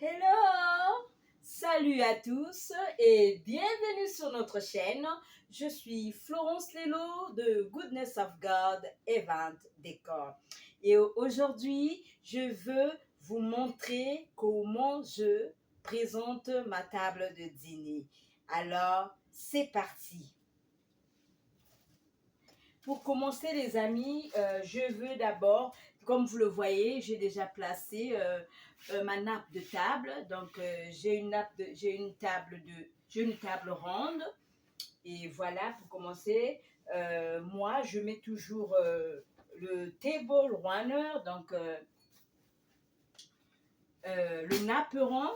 Hello! Salut à tous et bienvenue sur notre chaîne. Je suis Florence Lelo de Goodness of God Event Decor. Et aujourd'hui, je veux vous montrer comment je présente ma table de dîner. Alors, c'est parti! Pour commencer, les amis, je veux d'abord, comme vous le voyez, j'ai déjà placé ma nappe de table. Donc, j'ai une table ronde. Et voilà, pour commencer, moi, je mets toujours le table runner, donc le napperon.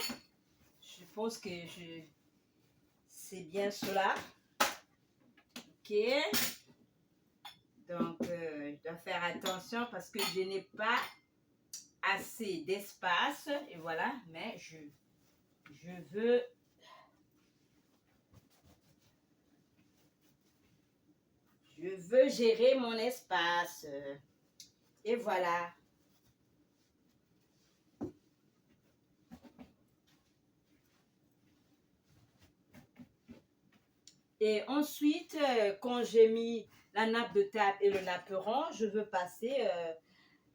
Je pense que c'est bien cela. Ok. Donc, je dois faire attention parce que je n'ai pas assez d'espace. Et voilà, mais je veux gérer mon espace. Et voilà. Et ensuite, quand j'ai mis la nappe de table et le napperon, je veux passer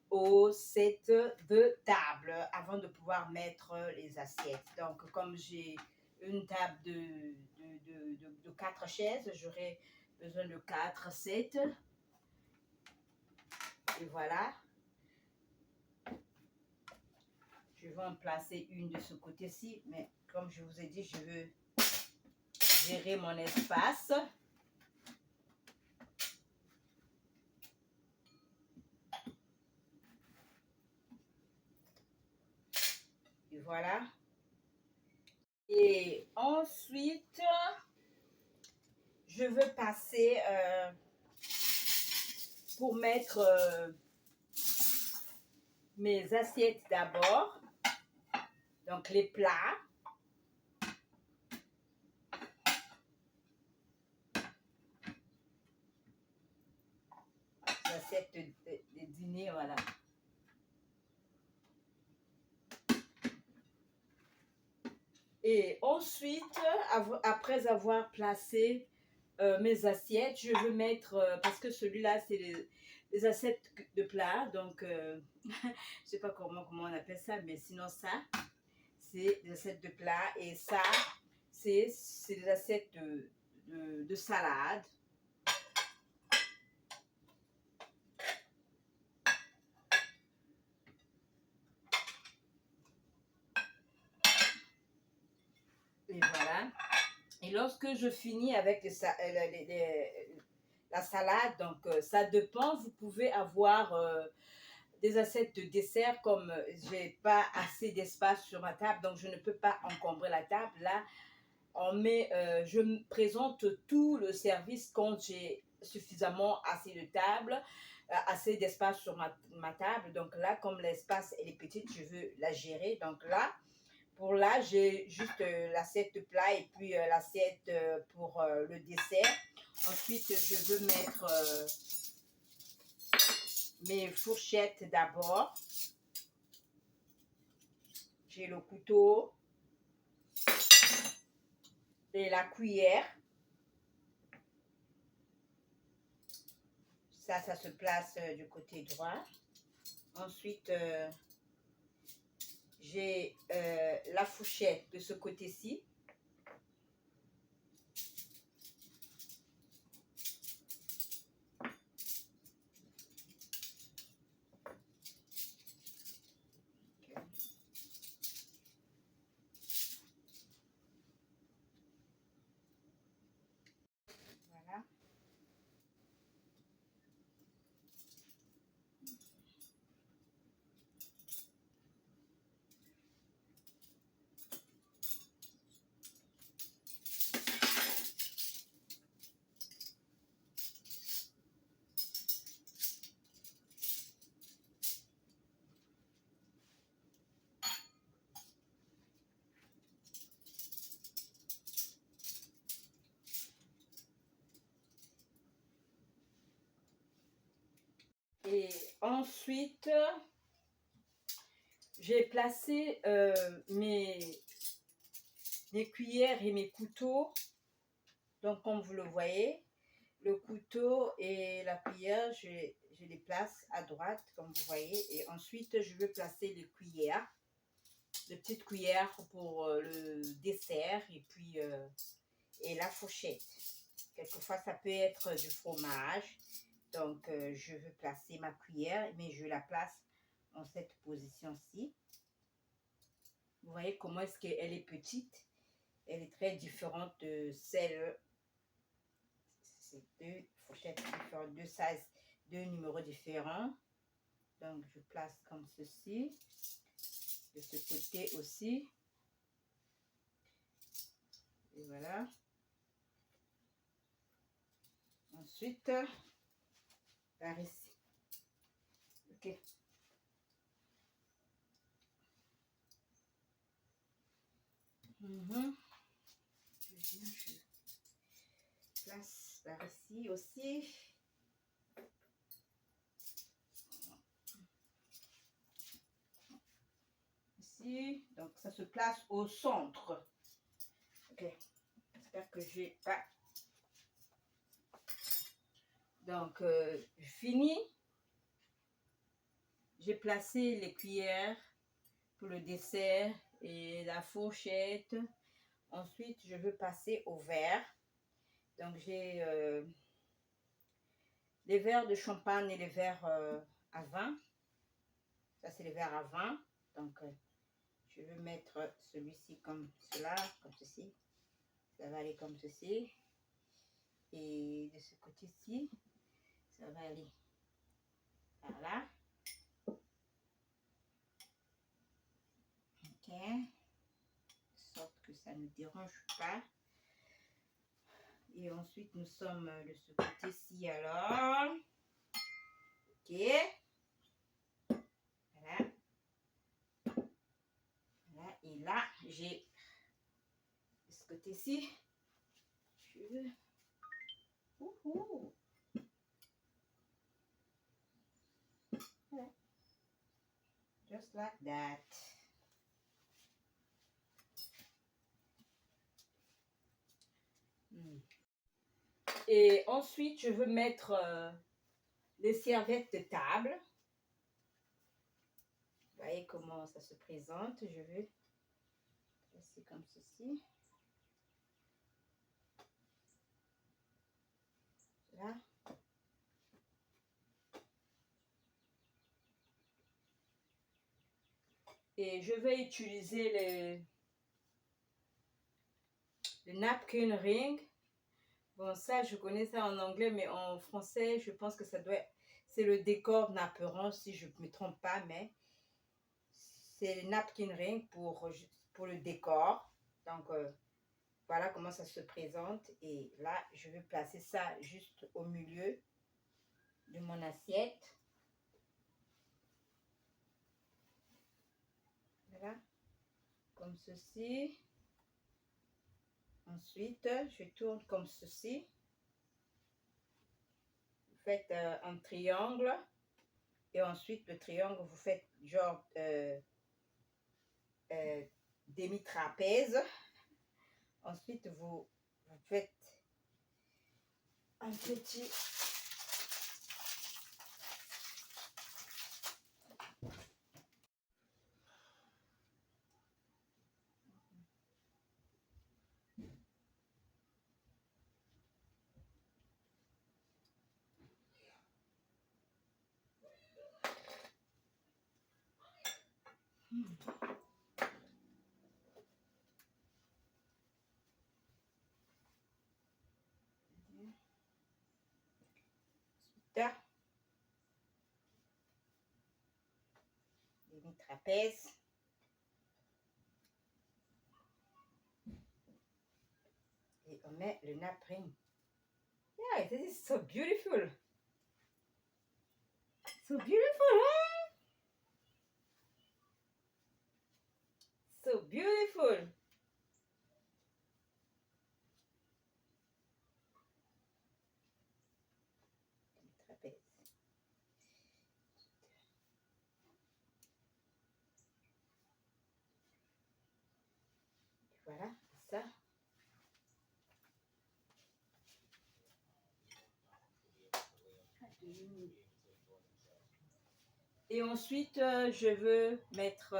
au set de table avant de pouvoir mettre les assiettes. Donc, comme j'ai une table de 4 chaises, j'aurai besoin de 4 sets. Et voilà. Je vais en placer une de ce côté-ci, mais comme je vous ai dit, je veux gérer mon espace. Et voilà. Et ensuite, je veux passer pour mettre mes assiettes d'abord. Donc, les plats. Les assiettes de dîner, voilà. Et ensuite, après avoir placé mes assiettes, je veux mettre, parce que celui-là, c'est les assiettes de plat. Donc, je ne sais pas comment on appelle ça, mais sinon ça, c'est des assiettes de plat. Et ça, c'est des assiettes de salade. Et voilà. Et lorsque je finis avec la salade, donc ça dépend, vous pouvez avoir des assiettes de dessert comme j'ai pas assez d'espace sur ma table, donc je ne peux pas encombrer la table. Là, je me présente tout le service quand j'ai suffisamment assez de table, assez d'espace sur ma table. Donc là, comme l'espace est petite, je veux la gérer. Donc là, j'ai juste l'assiette de plat et puis l'assiette pour le dessert. Ensuite, je veux mettre mes fourchettes d'abord. J'ai le couteau et la cuillère. Ça se place du côté droit. Ensuite, j'ai la fourchette de ce côté-ci. Voilà. Et ensuite, j'ai placé mes mes cuillères et mes couteaux. Donc, comme vous le voyez, le couteau et la cuillère, je les place à droite, comme vous voyez. Et ensuite, je vais placer les cuillères, les petites cuillères pour le dessert et puis et la fourchette. Quelquefois, ça peut être du fromage. Donc, je veux placer ma cuillère, mais je la place en cette position-ci. Vous voyez comment est-ce qu'elle est petite. Elle est très différente de celle. C'est deux fourchettes différentes, deux sizes, deux numéros différents. Donc, je place comme ceci. De ce côté aussi. Et voilà. Ensuite, par ici. Ok. Je place par ici aussi. Ici. Donc, ça se place au centre. Ok. J'espère que j'ai pas. Donc, je finis. J'ai placé les cuillères pour le dessert et la fourchette. Ensuite, je veux passer au verre. Donc, j'ai les verres de champagne et les verres à vin. Ça, c'est les verres à vin. Donc, je vais mettre celui-ci comme cela, comme ceci. Ça va aller comme ceci. Et de ce côté-ci, ça va aller par là. Ok. De sorte que ça ne dérange pas. Et ensuite, nous sommes de ce côté-ci alors. Ok. Voilà. Voilà. Et là, j'ai de ce côté-ci. Je veux. Voilà. Just like that. Et ensuite, je veux mettre les serviettes de table. Vous voyez comment ça se présente. Je vais placer comme ceci. Là. Et je vais utiliser le napkin ring. Bon, ça, je connais ça en anglais, mais en français, je pense que ça doit être... C'est le décor napperon, si je ne me trompe pas, mais c'est le napkin ring pour le décor. Donc, voilà comment ça se présente. Et là, je vais placer ça juste au milieu de mon assiette. Voilà, comme ceci. Ensuite, je tourne comme ceci. Vous faites un triangle. Et ensuite, le triangle, vous faites genre demi-trapèze. Ensuite, vous faites un petit... demi-trapèze. Et on met le napkin. Yeah, this is so beautiful. So beautiful, huh? So beautiful. Trapèze. Voilà, Et ensuite, je veux mettre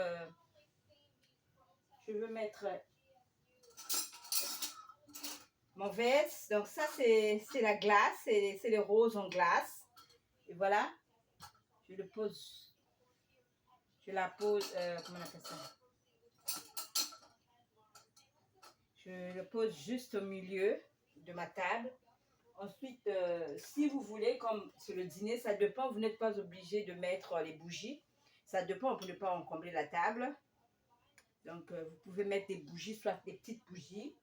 mon vase. Donc ça, c'est la glace, c'est les roses en glace. Et voilà, je le pose, je la pose, comment on appelle ça? Je le pose juste au milieu de ma table. Ensuite, si vous voulez, comme c'est le dîner, ça dépend, vous n'êtes pas obligé de mettre les bougies. Ça dépend pour ne pas encombrer la table. Donc, vous pouvez mettre des bougies, soit des petites bougies.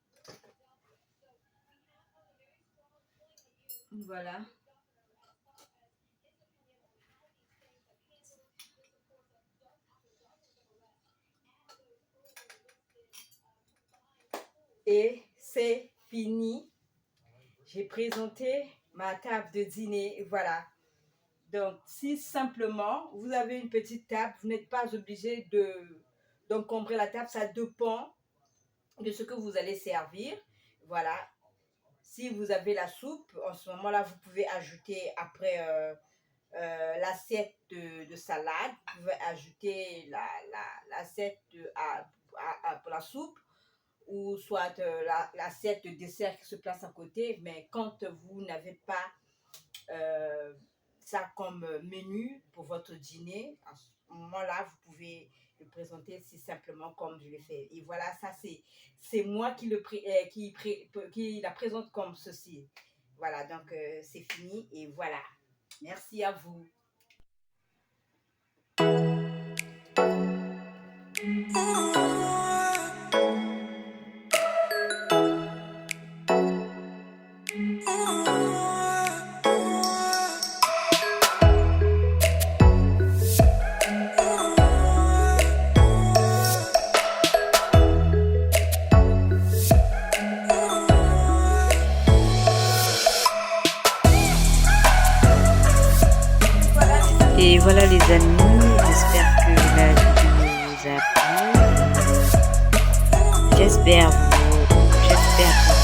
Voilà. Et c'est fini. J'ai présenté ma table de dîner. Voilà. Donc, si simplement vous avez une petite table, vous n'êtes pas obligé d'encombrer la table. Ça dépend de ce que vous allez servir. Voilà. Si vous avez la soupe, en ce moment-là, vous pouvez ajouter après l'assiette de salade. Vous pouvez ajouter l'assiette pour la soupe, ou soit l'assiette de dessert qui se place à côté. Mais quand vous n'avez pas ça comme menu pour votre dîner, à ce moment-là, vous pouvez le présenter si simplement comme je l'ai fait. Et voilà, ça c'est moi qui la présente comme ceci. Voilà, donc c'est fini et voilà. Merci à vous. Et voilà les amis, j'espère que la vidéo vous a plu. J'espère que